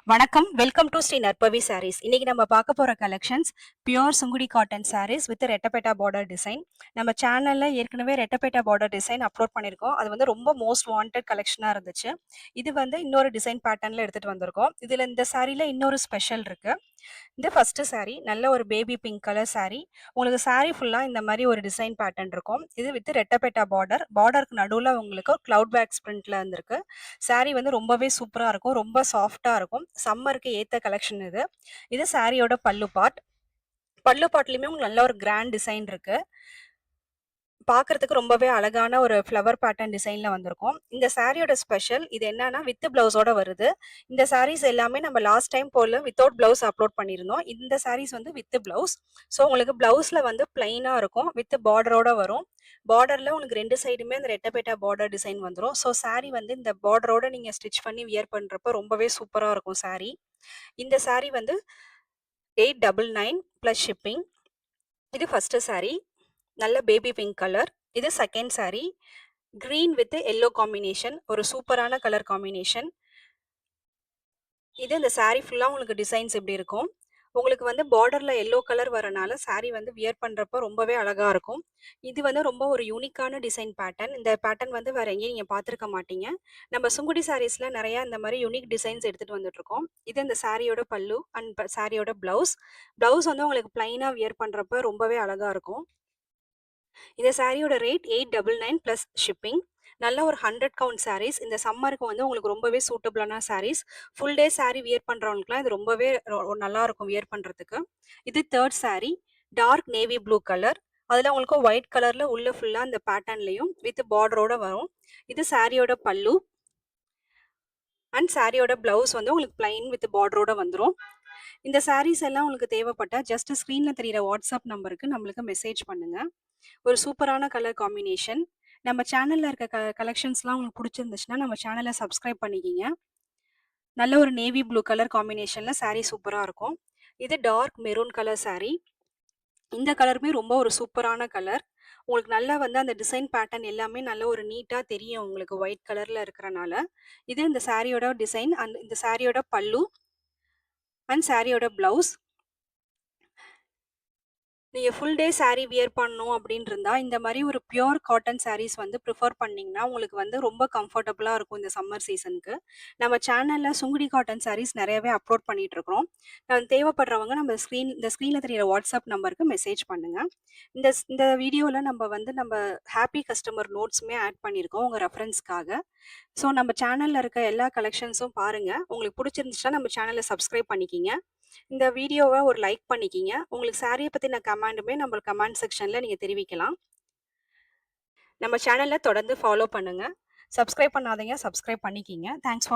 வணக்கம். Welcome to Sri நற்பவி சாரீஸ். இன்னைக்கு நம்ம பார்க்க போற collections pure Sungudi cotton sarees with ரெட்டபெட்டா பார்டர் டிசைன். நம்ம சேனல்ல ஏற்கனவே ரெட்டபெட்டா பார்டர் டிசைன் அப்லோட் பண்ணியிருக்கோம். அது வந்து ரொம்ப மோஸ்ட் வாண்டட் கலெக்ஷனா இருந்துச்சு. இது வந்து இன்னொரு டிசைன் பேட்டர்ன்ல எடுத்துட்டு வந்திருக்கோம். இதுல இந்த சாரீல இன்னொரு ஸ்பெஷல் இருக்கு. இந்த ஃபர்ஸ்ட் சாரீ நல்ல ஒரு பேபி பிங்க் கலர் சாரீ. உங்களுக்கு சாரீ ஃபுல்லா இந்த மாதிரி ஒரு டிசைன் பேட்டர்ன் இருக்கும். இது வித் ரெட்டபெட்டா பார்டர். பார்டருக்கு நடுவுல உங்களுக்கு கிளவுட் பேக்ஸ் பிரிண்ட்ல இருந்திருக்கு. சாரீ வந்து ரொம்பவே சூப்பரா இருக்கும். ரொம்ப சாஃப்ட்டா இருக்கும். சம்மருக்கு ஏத்த கலெக்ஷன் இது. இது சாரியோட பல்லு பார்ட். பல்லு பார்ட்லயுமே உங்களுக்கு நல்ல ஒரு கிராண்ட் டிசைன் இருக்கு. பார்க்கறதுக்கு ரொம்பவே அழகான ஒரு ஃப்ளவர் பேட்டர்ன் டிசைன்ல வந்திருக்கும். இந்த சாரியோட ஸ்பெஷல் இது என்னன்னா வித் பிளவுஸோட வருது. இந்த சாரீஸ் எல்லாமே நம்ம லாஸ்ட் டைம் போல வித்தவுட் பிளவுஸ் அப்லோட் பண்ணியிருந்தோம். இந்த சாரீஸ் வந்து வித் பிளவுஸ். ஸோ உங்களுக்கு பிளவுஸ்ல வந்து பிளைனா இருக்கும். வித் பார்டரோட வரும். பார்டர்ல உங்களுக்கு 2 சைடுமே அந்த ரெட்டபெட்டா பார்டர் டிசைன் வந்துரும். ஸோ சாரீ வந்து இந்த பார்டரோட நீங்க ஸ்டிச் பண்ணி வியர் பண்றப்ப ரொம்பவே சூப்பரா இருக்கும் சாரீ. இந்த சாரீ வந்து 899 பிளஸ் ஷிப்பிங். இது ஃபர்ஸ்ட் சாரீ. நல்ல பேபி பிங்க் கலர். இது second sari. Green with yellow combination. ஒரு சூப்பரான கலர் காம்பினேஷன். இது இந்த சாரீ ஃபுல்லா உங்களுக்கு டிசைன்ஸ் இப்படி இருக்கும். உங்களுக்கு வந்து பார்டர்ல எல்லோ கலர் வரனால சாரீ வந்து வியர் பண்றப்ப ரொம்பவே அழகா இருக்கும். இது வந்து ரொம்ப ஒரு யூனிக்கான டிசைன் பேட்டர்ன். இந்த பேட்டர்ன் வந்து வேற எங்கேயும் நீங்க பார்த்திருக்க மாட்டீங்க. நம்ம சுங்குடி சாரீஸ்ல நிறைய இந்த மாதிரி யூனிக் டிசைன்ஸ் எடுத்துட்டு வந்துட்டு இருக்கோம். இது இந்த சாரியோட பல்லு அண்ட் சாரியோட பிளவுஸ். பிளவுஸ் வந்து உங்களுக்கு பிளைனா வியர் பண்றப்ப ரொம்பவே அழகா இருக்கும். இந்த சாரியோட ரேட் 899 பிளஸ் ஷிப்பிங். நல்ல ஒரு 100 கவுண்ட் சாரீஸ். இந்த சம்மருக்கு வந்து உங்களுக்கு ரொம்பவே சூட்டபிளான sarees. Full day saree wear பண்றவங்களுக்குலாம் இது ரொம்பவே நல்லா இருக்கும் வியர் பண்றதுக்கு. இது third saree. Dark navy blue colour. அதுல உங்களுக்கு ஒயிட் கலர்ல உள்ள ஃபுல்லா இந்த பேட்டர்ன்லயும் வித் பார்டரோட வரும். இது சாரியோட பல்லு அண்ட் சாரியோட பிளவுஸ் வந்து உங்களுக்கு பிளைன் வித் பார்டரோட வந்துரும். இந்த சாரீஸ் எல்லாம் உங்களுக்கு தேவைப்பட்டா ஜஸ்ட் ஸ்க்ரீன்ல தெரியிற வாட்ஸ்அப் நம்பருக்கு நம்மளுக்கு மெசேஜ் பண்ணுங்க. ஒரு சூப்பரான கலர் காம்பினேஷன். நம்ம சேனல்ல இருக்க கலெக்ஷன்ஸ்லாம் உங்களுக்கு பிடிச்சிருந்துச்சுன்னா நம்ம சேனலை சப்ஸ்கிரைப் பண்ணிக்கிங்க. நல்ல ஒரு நேவி ப்ளூ கலர் காம்பினேஷன்ல சாரீ சூப்பரா இருக்கும். இது டார்க் மெரூன் கலர் சாரீ. இந்த கலருமே ரொம்ப ஒரு சூப்பரான கலர். உங்களுக்கு நல்லா வந்து அந்த டிசைன் பேட்டர்ன் எல்லாமே நல்ல ஒரு நீட்டா தெரியும் உங்களுக்கு ஒயிட் கலர்ல இருக்கிறனால. இது இந்த சாரியோட டிசைன் அண்ட் இந்த சாரியோட பல்லு அண்ட் சாரியோட பிளவுஸ். நீங்க ஃபுல் டே சாரீ வியர் பண்ணணும் அப்படின்னு இருந்தா, இந்த மாரி ஒரு பியூர் காட்டன் சாரீஸ் வந்து ப்ரிஃபர் பண்ணீங்கன்னா, உங்களுக்கு வந்து ரொம்ப கம்ஃபர்டபுளா இருக்கும் இந்த சம்மர் சீசனுக்கு. நம்ம சேனல்ல சுங்குடி காட்டன் சாரீஸ் நெறையவே அப்லோட் பண்ணிட்டு இருக்கிறோம். தேவைப்படுறவங்க நம்ம இந்த ஸ்க்ரீன்ல தெரியிற வாட்ஸ்அப் நம்பருக்கு மெசேஜ் பண்ணுங்க. இந்த வீடியோல நம்ம ஹேப்பி கஸ்டமர் நோட்ஸுமே ஆட் பண்ணியிருக்கோம் உங்க ரெஃபரன்ஸ்க்காக. ஸோ நம்ம சேனல்ல இருக்க எல்லா கலெக்ஷன்ஸும் பாருங்க. உங்களுக்கு புடிச்சிருந்துச்சுன்னா நம்ம சேனல சப்ஸ்கிரைப் பண்ணிக்கிங்க. இந்த வீடியோவ ஒரு லைக் பண்ணிக்கிங்க. உங்களுக்கு சாரிய பத்தின கமெண்டுமே நம்ம கமெண்ட் செக்ஷன்ல நீங்க தெரிவிக்கலாம். நம்ம சேனல தொடர்ந்து ஃபாலோ பண்ணுங்க. சப்ஸ்கிரைப் பண்ணாதீங்க, சப்ஸ்கிரைப் பண்ணிக்கிங்க. Thanks for